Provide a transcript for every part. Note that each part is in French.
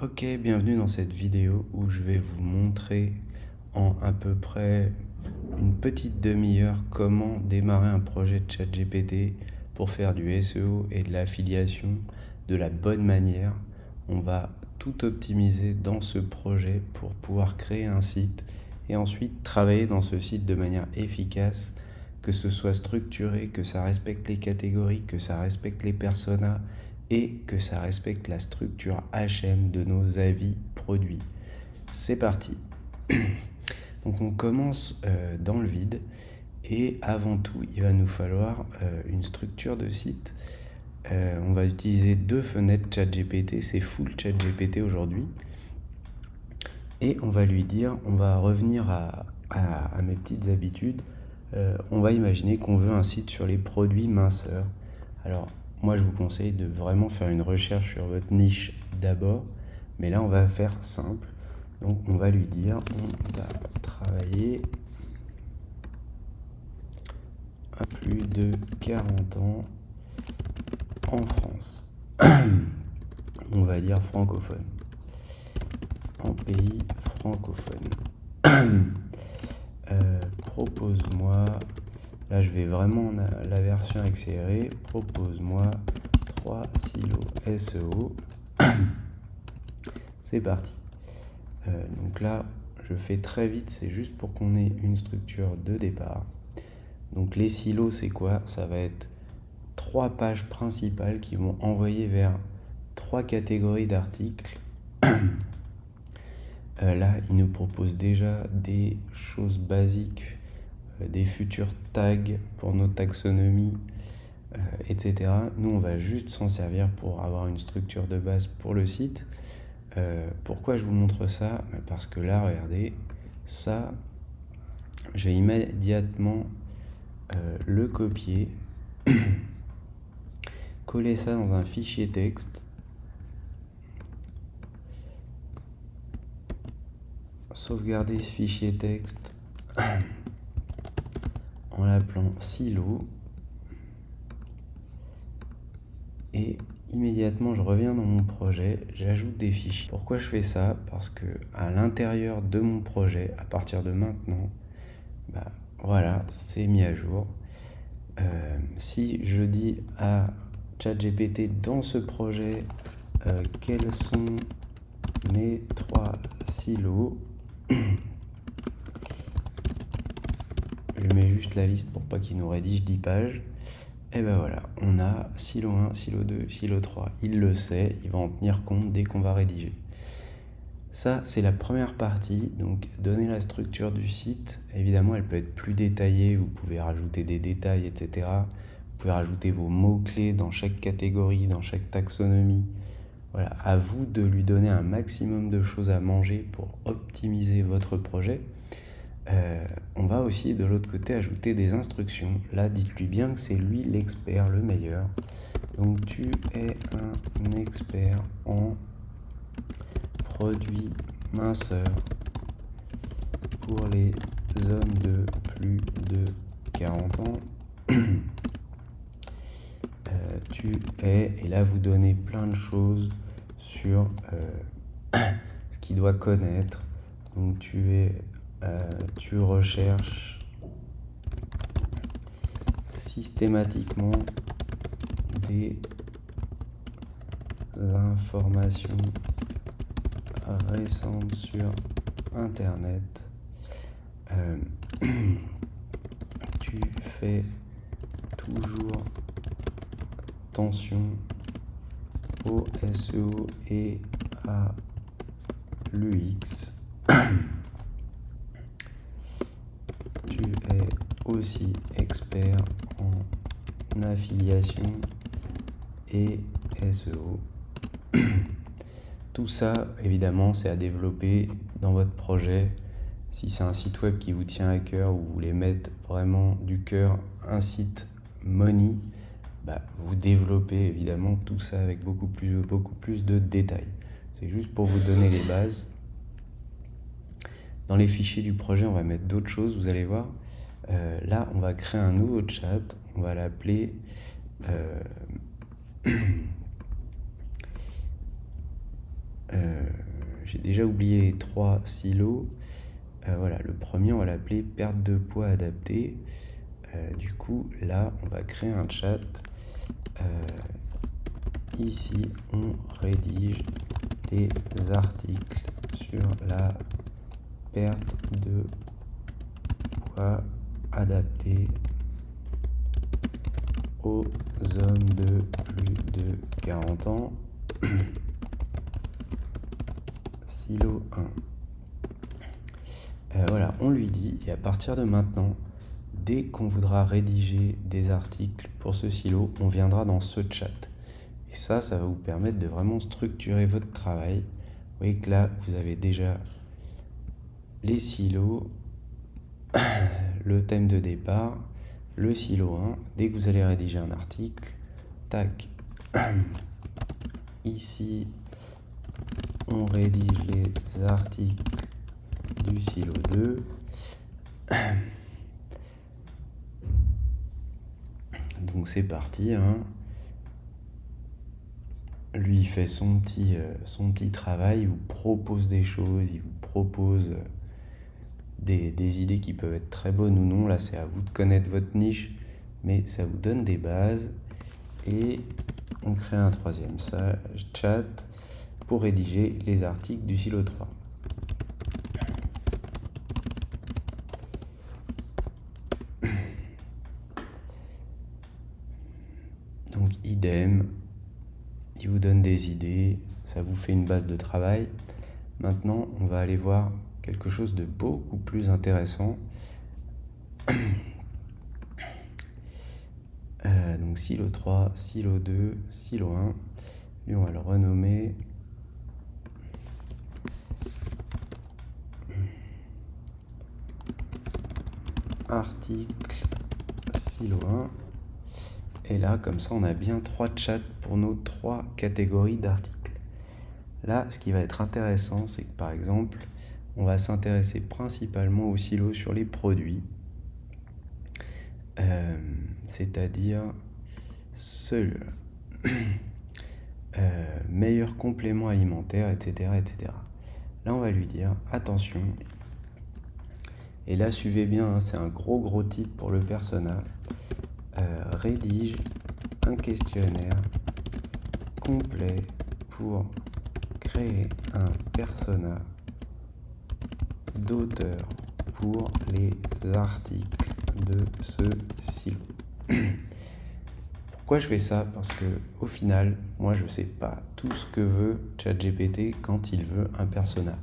Ok, bienvenue dans cette vidéo où je vais vous montrer en à peu près une petite demi-heure comment démarrer un projet de ChatGPT pour faire du SEO et de l'affiliation de la bonne manière. On va tout optimiser dans ce projet pour pouvoir créer un site et ensuite travailler dans ce site de manière efficace, que ce soit structuré, que ça respecte les catégories, que ça respecte les personas et que ça respecte la structure HM de nos avis produits. C'est parti. Donc on commence dans le vide et avant tout il va nous falloir une structure de site. On va utiliser deux fenêtres ChatGPT, c'est full ChatGPT aujourd'hui. Et on va lui dire, on va revenir à mes petites habitudes. On va imaginer qu'on veut un site sur les produits minceurs. Alors, moi, je vous conseille de vraiment faire une recherche sur votre niche d'abord. Mais là, on va faire simple. Donc, on va lui dire, on va travailler à plus de 40 ans en France. On va dire francophone. En pays francophone. Propose-moi, là je vais vraiment la version accélérée, propose-moi 3 silos SEO. C'est parti. Donc là, je fais très vite, c'est juste pour qu'on ait une structure de départ. Donc les silos, c'est quoi? Ça va être 3 pages principales qui vont envoyer vers 3 catégories d'articles. Là, il nous propose déjà des choses basiques, des futurs tags pour nos taxonomies, etc. Nous, on va juste s'en servir pour avoir une structure de base pour le site. Pourquoi je vous montre ça? Parce que là, regardez, ça, je vais immédiatement le copier, coller ça dans un fichier texte, sauvegarder ce fichier texte en l'appelant silo, et immédiatement je reviens dans mon projet, j'ajoute des fichiers. Pourquoi je fais ça? Parce que à l'intérieur de mon projet, à partir de maintenant, voilà, c'est mis à jour. Si je dis à ChatGPT dans ce projet quels sont mes 3 silos, je mets juste la liste pour pas qu'il nous rédige 10 pages. Et ben voilà, on a silo 1, silo 2, silo 3. Il le sait, il va en tenir compte dès qu'on va rédiger. Ça, c'est la première partie. Donc, donner la structure du site. Évidemment, elle peut être plus détaillée. Vous pouvez rajouter des détails, etc. Vous pouvez rajouter vos mots-clés dans chaque catégorie, dans chaque taxonomie. Voilà, à vous de lui donner un maximum de choses à manger pour optimiser votre projet. On va aussi de l'autre côté ajouter des instructions. Là, dites-lui bien que c'est lui l'expert, le meilleur. Donc tu es un expert en produits minceurs pour les hommes de plus de 40 ans. Tu es, et là vous donnez plein de choses sur ce qu'il doit connaître. Donc tu recherches systématiquement des informations récentes sur Internet. Tu fais toujours attention au SEO et à l'UX. Tu es aussi expert en affiliation et SEO. Tout ça, évidemment, c'est à développer dans votre projet. Si c'est un site web qui vous tient à cœur, ou vous voulez mettre vraiment du cœur un site money, vous développez évidemment tout ça avec beaucoup plus de détails. C'est juste pour vous donner les bases. Dans les fichiers du projet, on va mettre d'autres choses, vous allez voir. Là, on va créer un nouveau chat, on va l'appeler J'ai déjà oublié les 3 silos. Voilà, le premier, on va l'appeler perte de poids adaptée. Du coup, là, on va créer un chat. Ici, on rédige les articles sur la perte de poids adaptée aux hommes de plus de 40 ans. Silo 1. Voilà, on lui dit, et à partir de maintenant, dès qu'on voudra rédiger des articles pour ce silo, on viendra dans ce chat. Et ça va vous permettre de vraiment structurer votre travail. Vous voyez que là, vous avez déjà les silos, le thème de départ, le silo 1. Dès que vous allez rédiger un article, tac, ici, on rédige les articles du silo 2. Donc c'est parti, hein. Lui, il fait son petit travail, il vous propose des choses, il vous propose des idées qui peuvent être très bonnes ou non. Là, c'est à vous de connaître votre niche, mais ça vous donne des bases. Et on crée un troisième chat pour rédiger les articles du silo 3. Donc idem, il vous donne des idées, ça vous fait une base de travail. Maintenant, on va aller voir quelque chose de beaucoup plus intéressant. Donc silo 3, silo 2, silo 1. Lui, on va le renommer article silo 1. Et là, comme ça, on a bien 3 chats pour nos 3 catégories d'articles. Là, ce qui va être intéressant, c'est que par exemple, on va s'intéresser principalement au silo sur les produits, c'est-à-dire meilleur complément alimentaire, etc., etc. Là, on va lui dire, attention, et là, suivez bien, hein, c'est un gros type pour le persona. Rédige un questionnaire complet pour créer un persona d'auteur pour les articles de ce silo. Pourquoi je fais ça? Parce que au final, moi je sais pas tout ce que veut ChatGPT quand il veut un persona.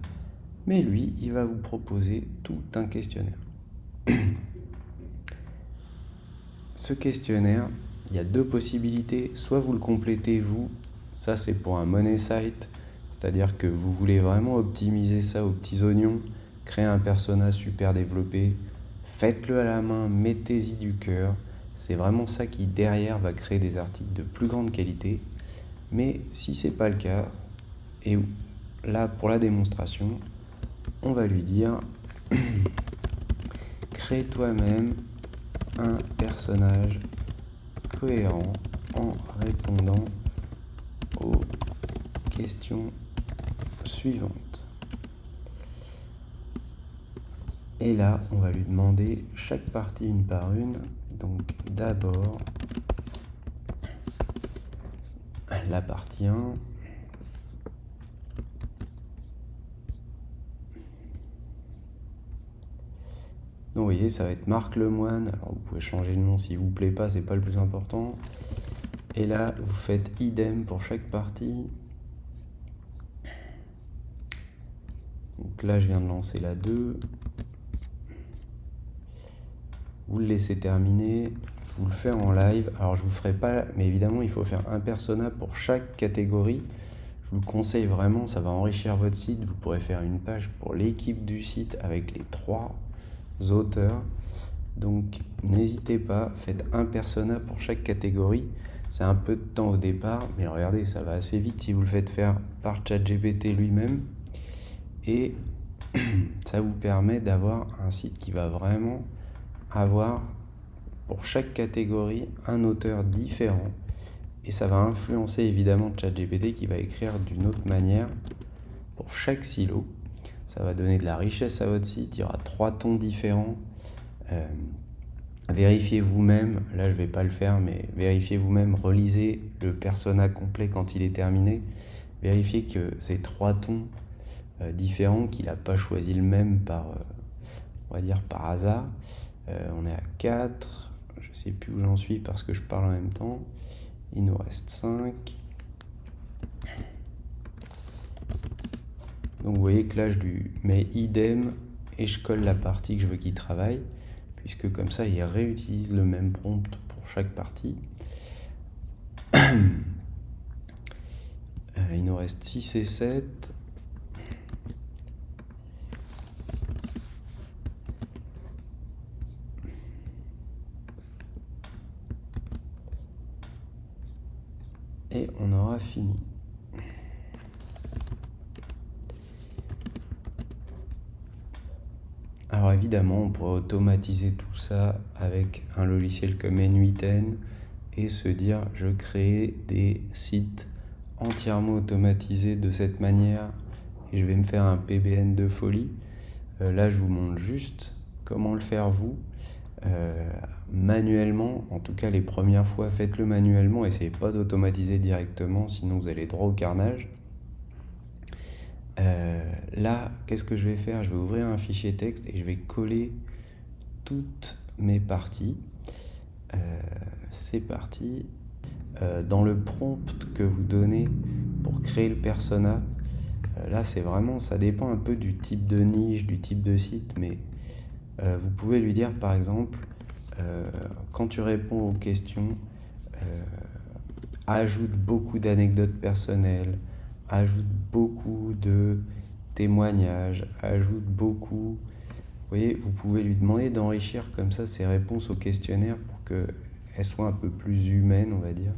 Mais lui, il va vous proposer tout un questionnaire. Ce questionnaire, il y a 2 possibilités. Soit vous le complétez vous, ça c'est pour un money site, c'est-à-dire que vous voulez vraiment optimiser ça aux petits oignons, créer un persona super développé, faites-le à la main, mettez-y du cœur. C'est vraiment ça qui derrière va créer des articles de plus grande qualité. Mais si c'est pas le cas, et là pour la démonstration, on va lui dire crée toi-même un personnage cohérent en répondant aux questions suivantes. Et là, on va lui demander chaque partie une par une. Donc d'abord, la partie 1. Donc vous voyez, ça va être Marc Lemoine. Alors vous pouvez changer le nom s'il vous plaît pas, c'est pas le plus important. Et là, vous faites idem pour chaque partie. Donc là, je viens de lancer la 2. Vous le laissez terminer, vous le faites en live. Alors je vous ferai pas, mais évidemment il faut faire un persona pour chaque catégorie. Je vous le conseille vraiment, ça va enrichir votre site. Vous pourrez faire une page pour l'équipe du site avec les 3 auteurs. Donc n'hésitez pas, faites un persona pour chaque catégorie. C'est un peu de temps au départ, mais regardez, ça va assez vite si vous le faites faire par ChatGPT lui-même. Et ça vous permet d'avoir un site qui va vraiment avoir pour chaque catégorie un auteur différent. Et ça va influencer évidemment ChatGPT qui va écrire d'une autre manière pour chaque silo. Ça va donner de la richesse à votre site. Il y aura 3 tons différents. Vérifiez vous-même, là je ne vais pas le faire, mais vérifiez vous-même, relisez le persona complet quand il est terminé. Vérifiez que ces 3 tons différents, qu'il n'a pas choisi le même on va dire par hasard. On est à 4, je ne sais plus où j'en suis parce que je parle en même temps. Il nous reste 5. Donc vous voyez que là je lui mets idem et je colle la partie que je veux qu'il travaille, puisque comme ça il réutilise le même prompt pour chaque partie. Il nous reste 6 et 7. Et on aura fini. Alors évidemment, on pourrait automatiser tout ça avec un logiciel comme N8N et se dire je crée des sites entièrement automatisés de cette manière et je vais me faire un PBN de folie. Là, je vous montre juste comment le faire vous. Manuellement, en tout cas les premières fois, faites-le manuellement, essayez pas d'automatiser directement, sinon vous allez droit au carnage. Là, qu'est-ce que je vais faire? Je vais ouvrir un fichier texte et je vais coller toutes mes parties. C'est parti. Dans le prompt que vous donnez pour créer le persona, là c'est vraiment, ça dépend un peu du type de niche, du type de site, mais vous pouvez lui dire par exemple, quand tu réponds aux questions, ajoute beaucoup d'anecdotes personnelles, ajoute beaucoup de témoignages, ajoute beaucoup. Vous voyez, vous pouvez lui demander d'enrichir comme ça ses réponses au questionnaire pour qu'elles soient un peu plus humaines, on va dire.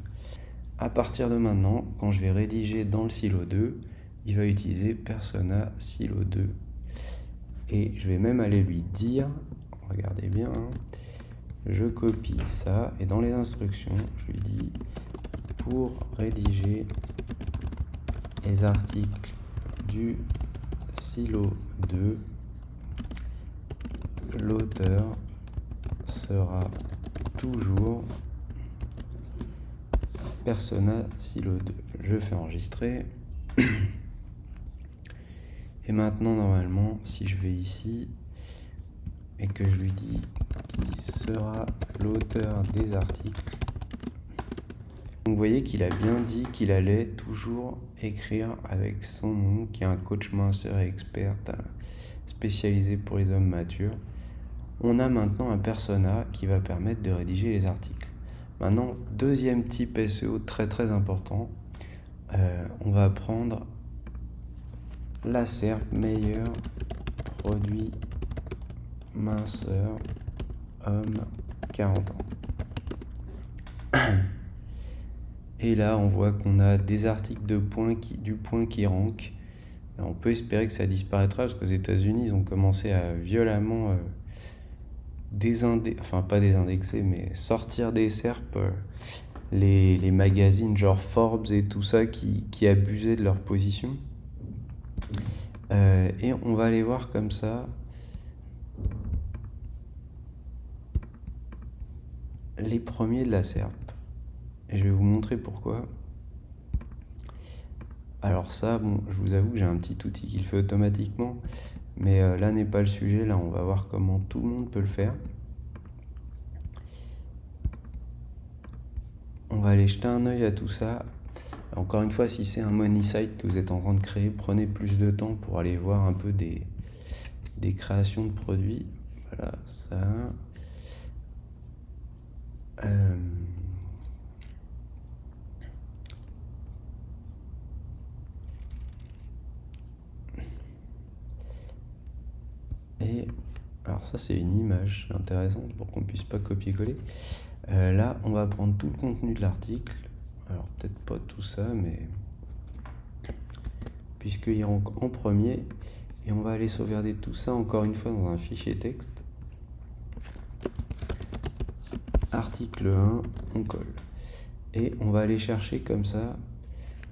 À partir de maintenant, quand je vais rédiger dans le silo 2, il va utiliser persona silo 2. Et je vais même aller lui dire, regardez bien, hein, je copie ça et dans les instructions, je lui dis pour rédiger les articles du silo 2, l'auteur sera toujours persona silo 2. Je fais enregistrer. Et maintenant, normalement, si je vais ici et que je lui dis qui sera l'auteur des articles, donc vous voyez qu'il a bien dit qu'il allait toujours écrire avec son nom, qui est un coach master et expert spécialisé pour les hommes matures. On a maintenant un persona qui va permettre de rédiger les articles. Maintenant, deuxième type SEO très très important, on va prendre la SERP meilleur produit minceur homme 40 ans. Et là, on voit qu'on a des articles du point qui rankent. On peut espérer que ça disparaîtra parce qu'aux États-Unis, ils ont commencé à violemment pas désindexer, mais sortir des SERP les magazines genre Forbes et tout ça qui abusaient de leur position. Et on va aller voir comme ça les premiers de la SERP. Et je vais vous montrer pourquoi. Alors ça, bon, je vous avoue que j'ai un petit outil qui le fait automatiquement, mais là n'est pas le sujet. Là, on va voir comment tout le monde peut le faire. On va aller jeter un œil à tout ça. Encore une fois, si c'est un money site que vous êtes en train de créer, prenez plus de temps pour aller voir un peu des créations de produits. Voilà, ça. Et alors ça c'est une image intéressante pour qu'on puisse pas copier-coller. Là on va prendre tout le contenu de l'article, alors peut-être pas tout ça, mais puisqu'il rentre en premier, et on va aller sauvegarder tout ça encore une fois dans un fichier texte. Article 1, on colle. Et on va aller chercher comme ça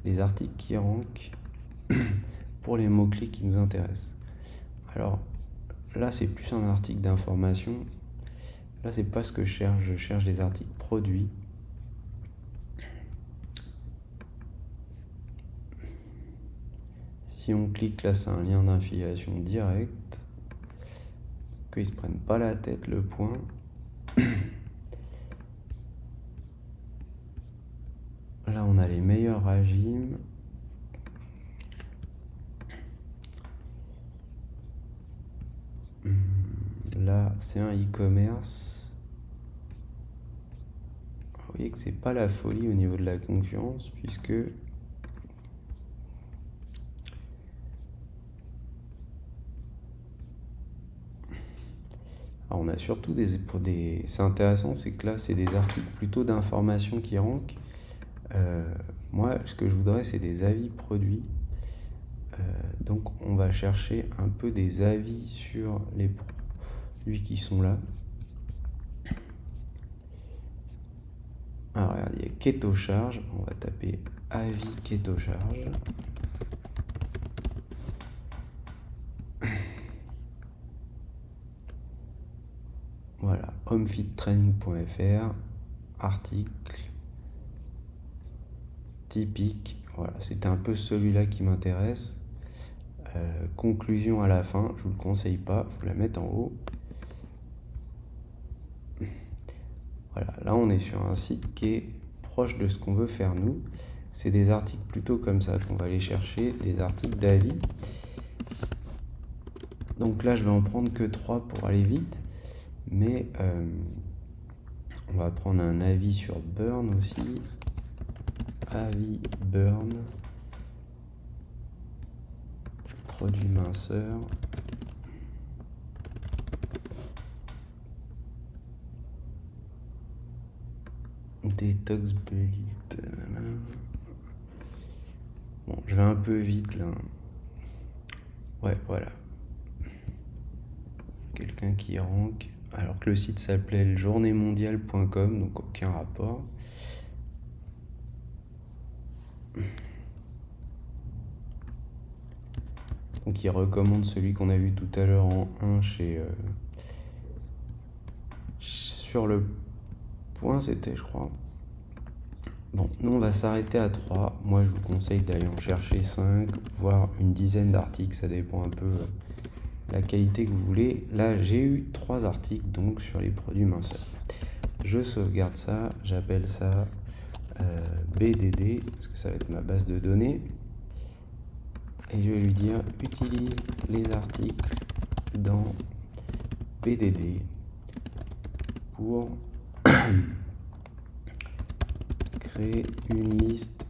les articles qui rankent pour les mots-clés qui nous intéressent. Alors là, c'est plus un article d'information. Là, c'est pas ce que je cherche des articles produits. Si on clique là, c'est un lien d'affiliation direct. Qu'ils se prennent pas la tête, le point. Là, on a les meilleurs régimes. Là, c'est un e-commerce. Vous voyez que c'est pas la folie au niveau de la concurrence, puisque alors on a surtout c'est intéressant, c'est que là, c'est des articles plutôt d'information qui rankent. Moi, ce que je voudrais, c'est des avis produits. Donc, on va chercher un peu des avis sur les produits qui sont là. Alors, regardez, il y a Keto Charge. On va taper avis Keto Charge. Voilà, homefittraining.fr, article typique. Voilà, c'était un peu celui-là qui m'intéresse. Conclusion à la fin, je vous le conseille pas, il faut la mettre en haut. Voilà, là on est sur un site qui est proche de ce qu'on veut faire nous. C'est des articles plutôt comme ça qu'on va aller chercher, des articles d'avis. Donc là je vais en prendre que 3 pour aller vite, mais on va prendre un avis sur Burn aussi. Avis Burn. Produit minceur. Detox Belly. Bon, je vais un peu vite là. Ouais, voilà. Quelqu'un qui rank. Alors que le site s'appelait lejourneemondiale.com, donc aucun rapport. Donc il recommande celui qu'on a vu tout à l'heure en 1 sur le point, c'était, je crois. Bon, nous on va s'arrêter à 3. Moi je vous conseille d'aller en chercher 5, voire une dizaine d'articles, ça dépend un peu de la qualité que vous voulez. Là j'ai eu 3 articles donc sur les produits minceurs. Je sauvegarde ça, j'appelle ça BDD, parce que ça va être ma base de données. Et je vais lui dire utilise les articles dans BDD pour créer une liste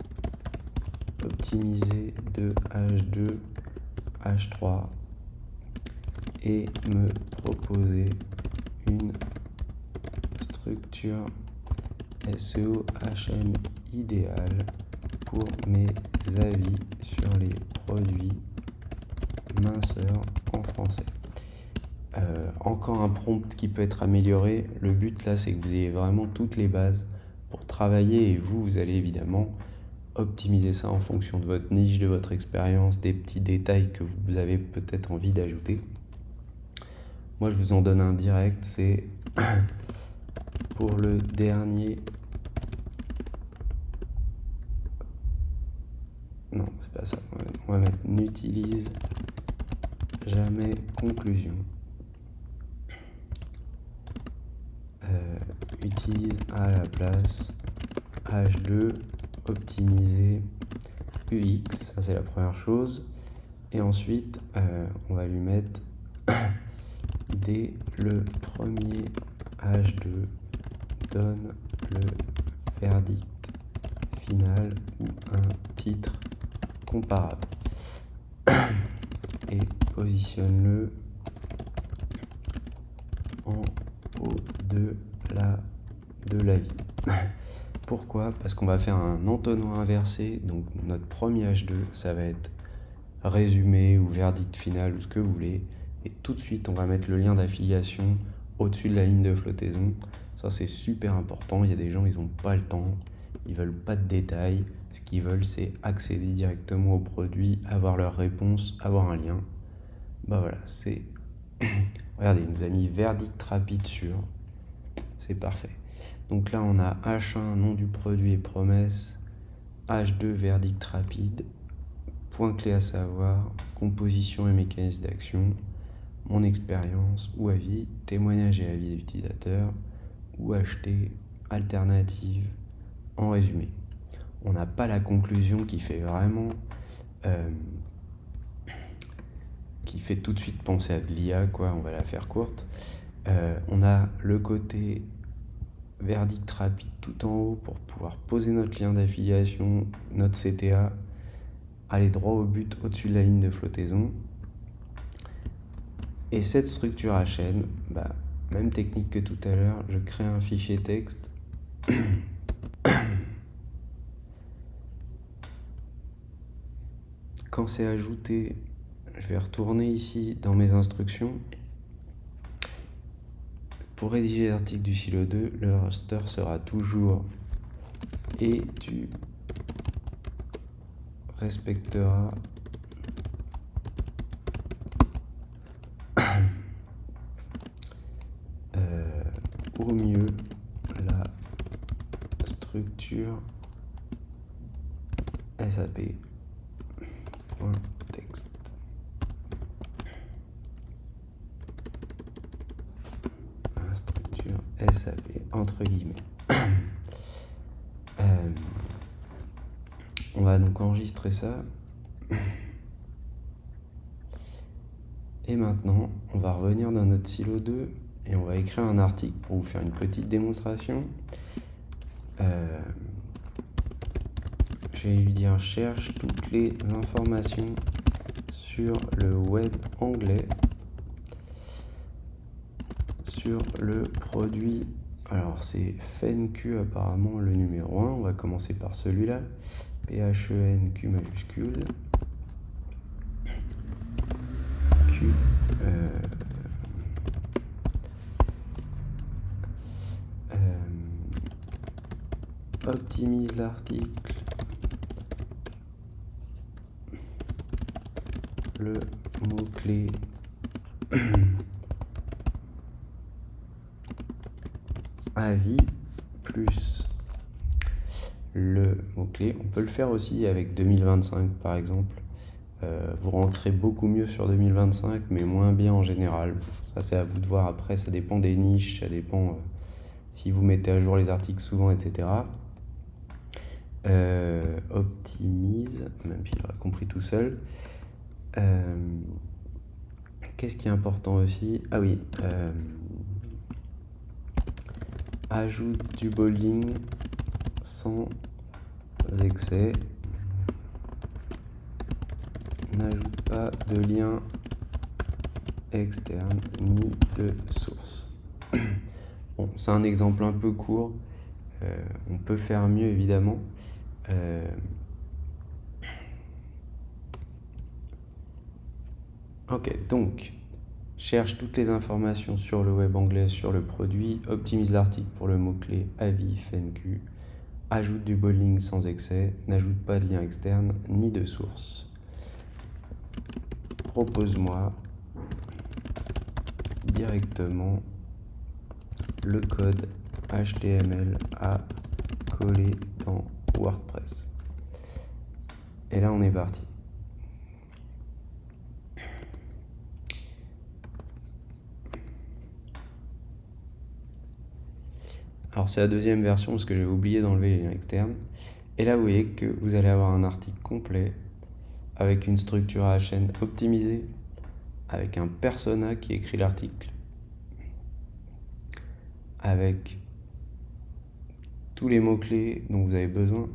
optimisée de H2, H3 et me proposer une structure SEO HM idéale pour mes avis sur les produits minceurs en français. Encore un prompt qui peut être amélioré. Le but là, c'est que vous ayez vraiment toutes les bases pour travailler et vous allez évidemment optimiser ça en fonction de votre niche, de votre expérience, des petits détails que vous avez peut-être envie d'ajouter. Moi, je vous en donne un direct, c'est pour le dernier. Non, c'est pas ça. On va mettre n'utilise jamais conclusion. Utilise à la place H2 optimiser UX, ça c'est la première chose. Et ensuite, on va lui mettre dès le premier H2 donne le verdict final ou un titre comparable et positionne-le en haut de l'avis. Pourquoi? Parce qu'on va faire un entonnoir inversé, donc notre premier H2 ça va être résumé ou verdict final ou ce que vous voulez, et tout de suite on va mettre le lien d'affiliation au-dessus de la ligne de flottaison. Ça c'est super important, il y a des gens ils n'ont pas le temps, Ils veulent pas de détails. Ce qu'ils veulent, c'est accéder directement au produit, avoir leur réponse, avoir un lien. Bah voilà, c'est... Regardez, il nous a mis verdict rapide sur. C'est parfait. Donc là, on a H1, nom du produit et promesse. H2, verdict rapide. Point clé à savoir, composition et mécanisme d'action. Mon expérience ou avis, témoignage et avis d'utilisateur, ou acheter, alternative, en résumé. On n'a pas la conclusion qui fait vraiment... qui fait tout de suite penser à de l'IA, quoi, on va la faire courte. On a le côté verdict rapide tout en haut pour pouvoir poser notre lien d'affiliation, notre CTA, aller droit au but au-dessus de la ligne de flottaison. Et cette structure à chaîne, même technique que tout à l'heure, je crée un fichier texte. Quand c'est ajouté, je vais retourner ici dans mes instructions. Pour rédiger l'article du silo 2, le raster sera toujours et tu respecteras au mieux la structure SAP.text. La structure SAP entre guillemets. On va donc enregistrer ça. Et maintenant, on va revenir dans notre silo 2 et on va écrire un article pour vous faire une petite démonstration. Je vais lui dire cherche toutes les informations sur le web anglais sur le produit. Alors c'est FenQ apparemment le numéro 1. On va commencer par celui-là. PHENQ majuscule. Q. Optimise l'article. Le mot-clé avis plus le mot-clé. On peut le faire aussi avec 2025 par exemple. Vous rentrez beaucoup mieux sur 2025 mais moins bien en général. Ça c'est à vous de voir après, ça dépend des niches, ça dépend si vous mettez à jour les articles souvent, etc. Optimise, même s'il aurait compris tout seul. Qu'est-ce qui est important aussi? Ah oui, ajoute du bolding sans excès. N'ajoute pas de lien externe ni de source. Bon, c'est un exemple un peu court. On peut faire mieux évidemment. Ok, donc cherche toutes les informations sur le web anglais, sur le produit, optimise l'article pour le mot-clé avis FenQ, ajoute du bolding sans excès, n'ajoute pas de lien externe ni de source. Propose-moi directement le code HTML à coller dans WordPress. Et là, on est parti. Alors, c'est la deuxième version parce que j'ai oublié d'enlever les liens externes. Et là, vous voyez que vous allez avoir un article complet avec une structure à la chaîne optimisée, avec un persona qui écrit l'article, avec tous les mots-clés dont vous avez besoin.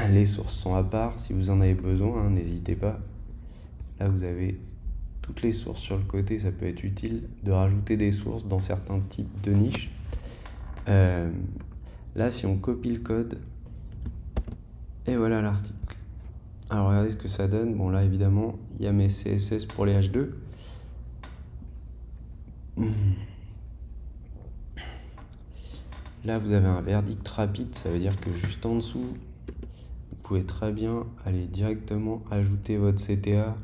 Les sources sont à part, si vous en avez besoin, n'hésitez pas. Là, vous avez toutes les sources sur le côté, ça peut être utile de rajouter des sources dans certains types de niches. Là, si on copie le code, et voilà l'article. Alors, regardez ce que ça donne. Bon, là, évidemment, il y a mes CSS pour les H2. Là, vous avez un verdict rapide, ça veut dire que juste en dessous, vous pouvez très bien aller directement ajouter votre CTA.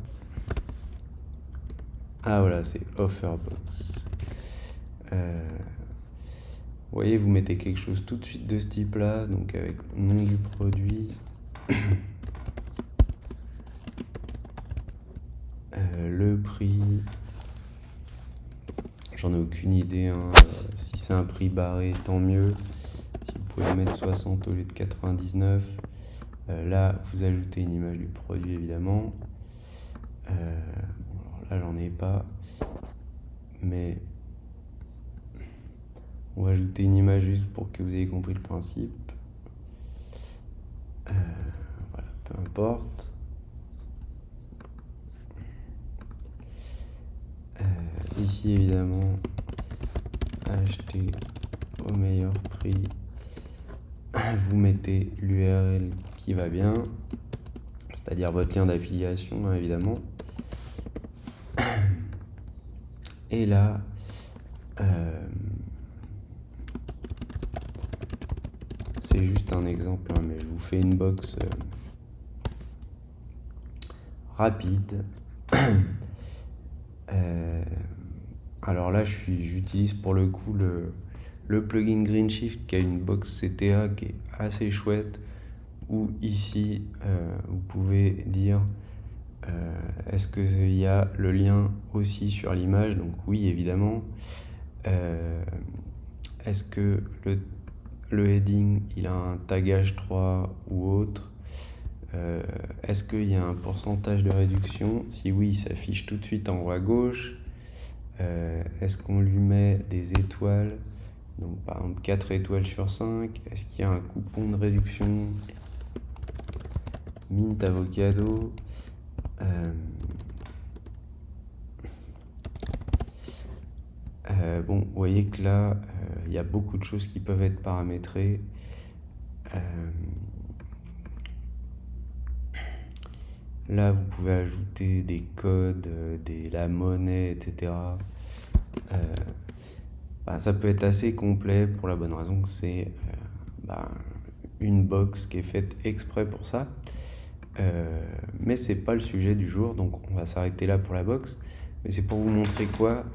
Ah voilà, c'est Offerbox. Vous voyez, vous mettez quelque chose tout de suite de ce type-là, donc avec nom du produit, le prix. J'en ai aucune idée, hein. Si c'est un prix barré, tant mieux. Si vous pouvez mettre 60 au lieu de 99. Là, vous ajoutez une image du produit, évidemment. Bon, alors là, j'en ai pas. Mais on va ajouter une image juste pour que vous ayez compris le principe. Voilà, peu importe. Ici, évidemment, acheter au meilleur prix. Vous mettez l'URL qui va bien, c'est-à-dire votre lien d'affiliation, hein, évidemment. Et là, c'est juste un exemple, hein, mais je vous fais une box rapide. Alors là, j'utilise pour le coup le plugin GreenShift qui a une box CTA qui est assez chouette, où ici, vous pouvez dire est-ce qu'il y a le lien aussi sur l'image? Donc oui, évidemment. Est-ce que le heading, il a un tagage 3 ou autre? Est-ce qu'il y a un pourcentage de réduction? Si oui, il s'affiche tout de suite en haut à gauche. Est-ce qu'on lui met des étoiles? Donc par exemple 4 étoiles sur 5. Est-ce qu'il y a un coupon de réduction? Mint avocado. Bon, vous voyez que là, il y a beaucoup de choses qui peuvent être paramétrées. Là, vous pouvez ajouter des codes, la monnaie, etc. Ça peut être assez complet pour la bonne raison que c'est une box qui est faite exprès pour ça. Mais c'est pas le sujet du jour, donc on va s'arrêter là pour la box. Mais c'est pour vous montrer quoi?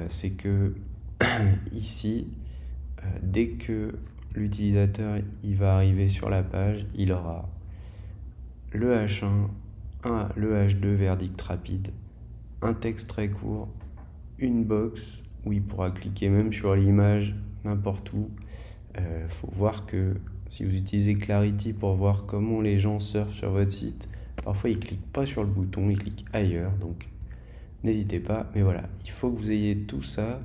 C'est que ici, dès que l'utilisateur il va arriver sur la page, il aura le H1, le H2 verdict rapide, un texte très court, une box où il pourra cliquer même sur l'image n'importe où. Faut voir que si vous utilisez Clarity pour voir comment les gens surfent sur votre site, parfois ils cliquent pas sur le bouton, ils cliquent ailleurs, donc n'hésitez pas. Mais voilà, il faut que vous ayez tout ça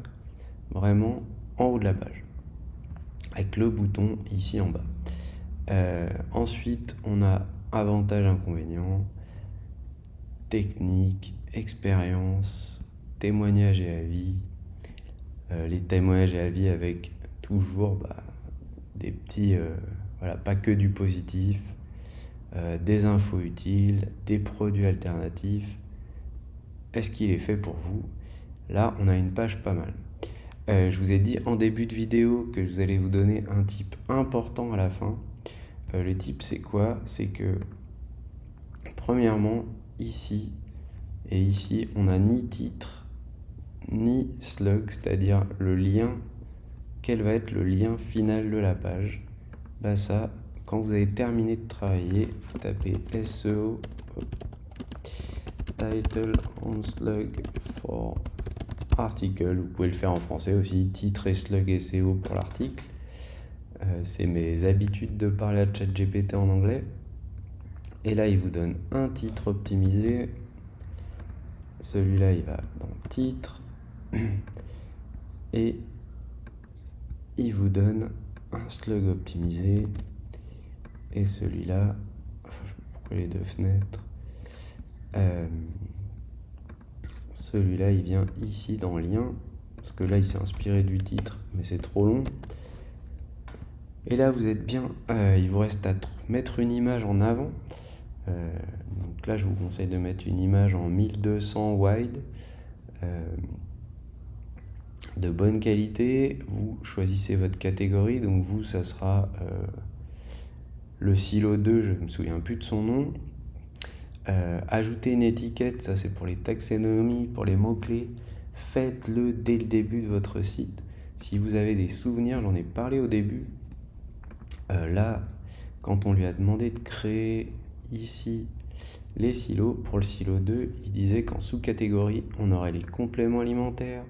vraiment en haut de la page, avec le bouton ici en bas. Ensuite, on a avantages, inconvénients, technique, expérience, témoignages et avis. Les témoignages et avis avec toujours des petits, voilà, pas que du positif, des infos utiles, des produits alternatifs. Est-ce qu'il est fait pour vous? Là, on a une page pas mal. Je vous ai dit en début de vidéo que vous allez vous donner un type important à la fin. Le type, c'est quoi? C'est que, premièrement, ici et ici, on n'a ni titre, ni slug, c'est-à-dire le lien, quel va être le lien final de la page. Ça, quand vous avez terminé de travailler, vous tapez SEO, title on slug for article. Vous pouvez le faire en français aussi, titre et slug SEO pour l'article. C'est mes habitudes de parler à ChatGPT en anglais. Et là, il vous donne un titre optimisé. Celui-là, il va dans titre. Et il vous donne un slug optimisé. Et celui-là, pourquoi les deux fenêtres? Celui-là, il vient ici dans lien. Parce que là, il s'est inspiré du titre, mais c'est trop long. Et là, vous êtes bien. Il vous reste à mettre une image en avant. Donc là, je vous conseille de mettre une image en 1200 wide. de bonne qualité. Vous choisissez votre catégorie, donc vous, ça sera le silo 2, je ne me souviens plus de son nom. Ajoutez une étiquette, ça c'est pour les taxonomies, pour les mots-clés. Faites-le dès le début de votre site. Si vous avez des souvenirs, j'en ai parlé au début. Là, quand on lui a demandé de créer ici les silos, pour le silo 2, il disait qu'en sous-catégorie, on aurait les compléments alimentaires,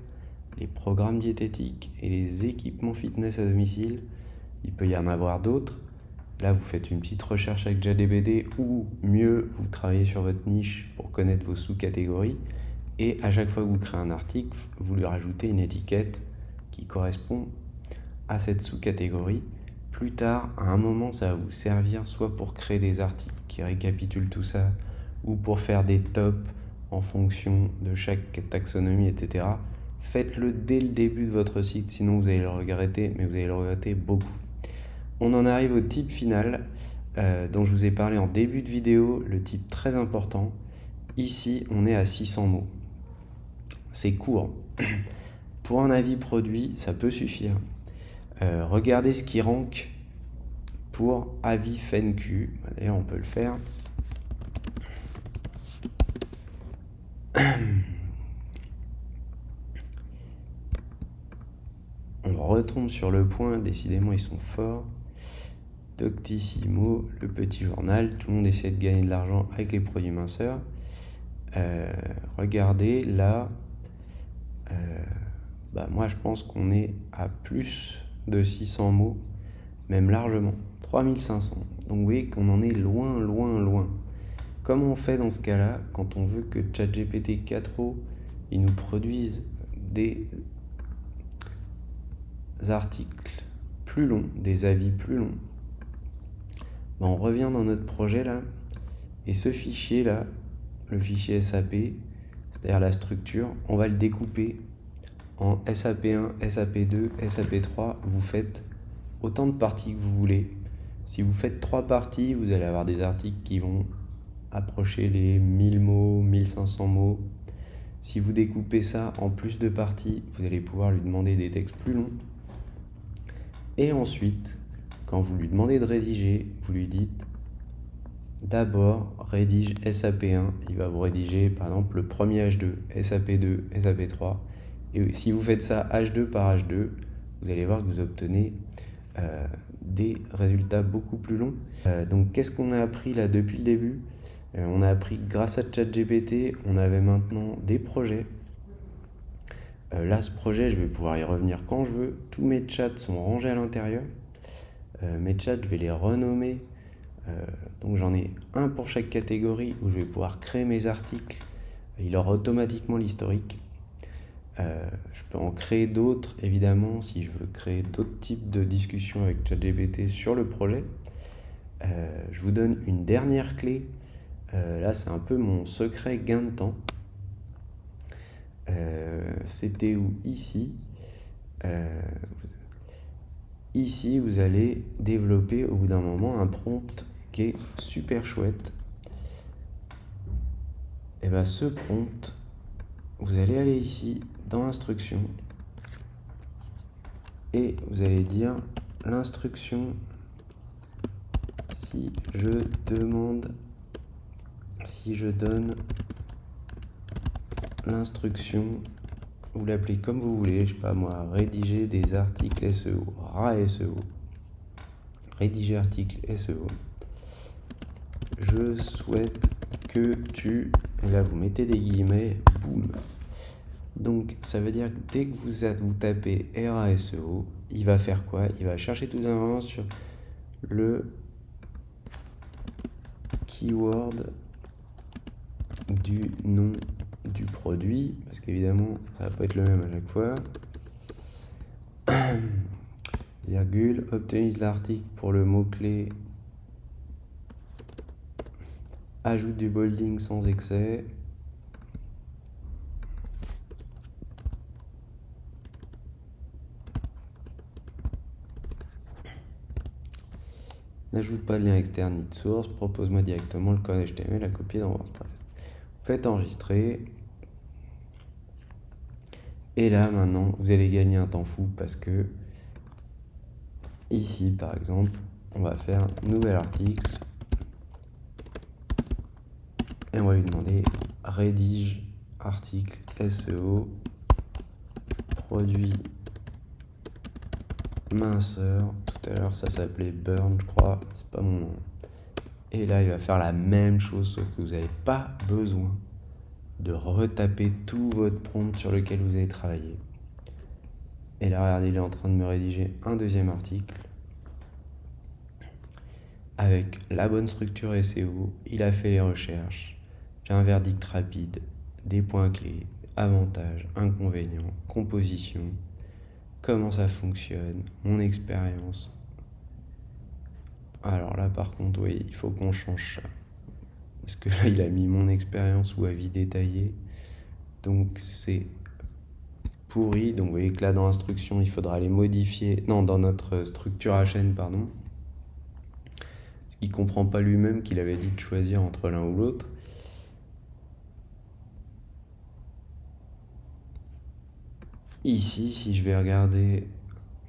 les programmes diététiques et les équipements fitness à domicile. Il peut y en avoir d'autres. Là, vous faites une petite recherche avec ChatGPT ou mieux, vous travaillez sur votre niche pour connaître vos sous-catégories. Et à chaque fois que vous créez un article, vous lui rajoutez une étiquette qui correspond à cette sous-catégorie. Plus tard, à un moment, ça va vous servir soit pour créer des articles qui récapitulent tout ça, ou pour faire des tops en fonction de chaque taxonomie, etc. Faites-le dès le début de votre site, sinon vous allez le regretter, mais vous allez le regretter beaucoup. On en arrive au type final, dont je vous ai parlé en début de vidéo, le type très important. Ici, on est à 600 mots. C'est court. Pour un avis produit, ça peut suffire. Regardez ce qui rank pour avis FNQ. D'ailleurs, on peut le faire. On retombe sur Le Point, décidément ils sont forts. Doctissimo, le petit journal, tout le monde essaie de gagner de l'argent avec les produits minceurs. Regardez là, moi je pense qu'on est à plus de 600 mots, même largement, 3500. Donc vous voyez qu'on en est loin, loin, loin. Comment on fait dans ce cas-là quand on veut que ChatGPT 4o il nous produise des articles plus longs, des avis plus longs? On revient dans notre projet là, et ce fichier là, le fichier SAP, c'est-à-dire la structure, on va le découper en SAP1, SAP2, SAP3. Vous faites autant de parties que vous voulez. Si vous faites 3 parties, vous allez avoir des articles qui vont approcher les 1000 mots, 1500 mots. Si vous découpez ça en plus de parties, vous allez pouvoir lui demander des textes plus longs. Et ensuite, quand vous lui demandez de rédiger, vous lui dites d'abord rédige SAP1, il va vous rédiger par exemple le premier H2, SAP2, SAP3. Et si vous faites ça H2 par H2, vous allez voir que vous obtenez des résultats beaucoup plus longs. Donc qu'est-ce qu'on a appris là depuis le début? On a appris que grâce à ChatGPT, on avait maintenant des projets. Là, ce projet, je vais pouvoir y revenir quand je veux. Tous mes chats sont rangés à l'intérieur. Mes chats, je vais les renommer. Donc j'en ai un pour chaque catégorie où je vais pouvoir créer mes articles. Il aura automatiquement l'historique. Je peux en créer d'autres, évidemment, si je veux créer d'autres types de discussions avec ChatGPT sur le projet. Je vous donne une dernière clé. Là, c'est un peu mon secret gain de temps. C'était où? Ici. Ici, vous allez développer au bout d'un moment un prompt qui est super chouette. Et bien ce prompt, vous allez aller ici dans Instructions et vous allez dire l'instruction si je donne l'instruction, vous l'appelez comme vous voulez, je sais pas moi, rédiger des articles SEO, SEO, rédiger article SEO. Je souhaite que tu, et là vous mettez des guillemets, boum. Donc ça veut dire que dès que vous tapez RASEO, il va faire quoi? Il va chercher tous les informations sur le keyword du nom du produit, parce qu'évidemment ça va pas être le même à chaque fois. Virgule, optimise l'article pour le mot-clé, ajoute du bolding sans excès. N'ajoute pas de lien externe ni de source, propose-moi directement le code HTML à copier dans WordPress. Faites enregistrer. Et là, maintenant, vous allez gagner un temps fou parce que ici, par exemple, on va faire nouvel article et on va lui demander rédige article SEO produit minceur. Tout à l'heure, ça s'appelait Burn, je crois. C'est pas mon nom. Et là, il va faire la même chose, sauf que vous n'avez pas besoin de retaper tout votre prompt sur lequel vous avez travaillé. Et là, regardez, il est en train de me rédiger un deuxième article avec la bonne structure SEO. Il a fait les recherches. J'ai un verdict rapide, des points clés, avantages, inconvénients, composition, comment ça fonctionne, mon expérience. Alors là, par contre, oui, il faut qu'on change ça. Parce que là, il a mis mon expérience ou avis détaillé. Donc, c'est pourri. Donc, vous voyez que là, dans l'instruction, il faudra les modifier. Non, dans notre structure à chaîne, pardon. Parce qu'il ne comprend pas lui-même qu'il avait dit de choisir entre l'un ou l'autre. Ici, si je vais regarder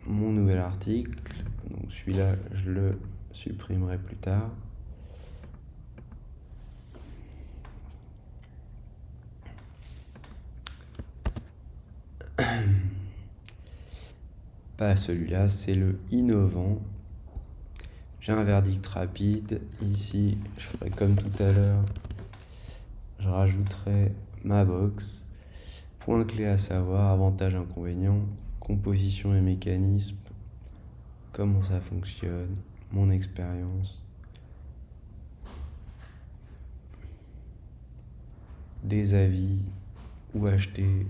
mon nouvel article, donc celui-là, je le supprimerai plus tard. Pas celui-là, c'est le innovant. J'ai un verdict rapide. Ici, je ferai comme tout à l'heure. Je rajouterai ma box. Point clé à savoir, avantages, inconvénients, composition et mécanisme, comment ça fonctionne, mon expérience, des avis, où acheter,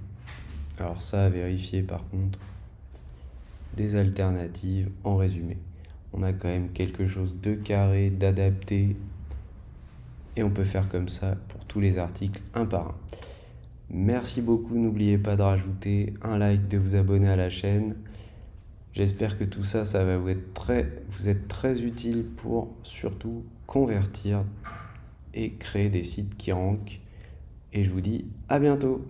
alors ça à vérifier par contre, des alternatives, en résumé. On a quand même quelque chose de carré, d'adapté, et on peut faire comme ça pour tous les articles un par un. Merci beaucoup, n'oubliez pas de rajouter un like, de vous abonner à la chaîne. J'espère que tout ça, ça va vous être très utile pour surtout convertir et créer des sites qui rankent. Et je vous dis à bientôt.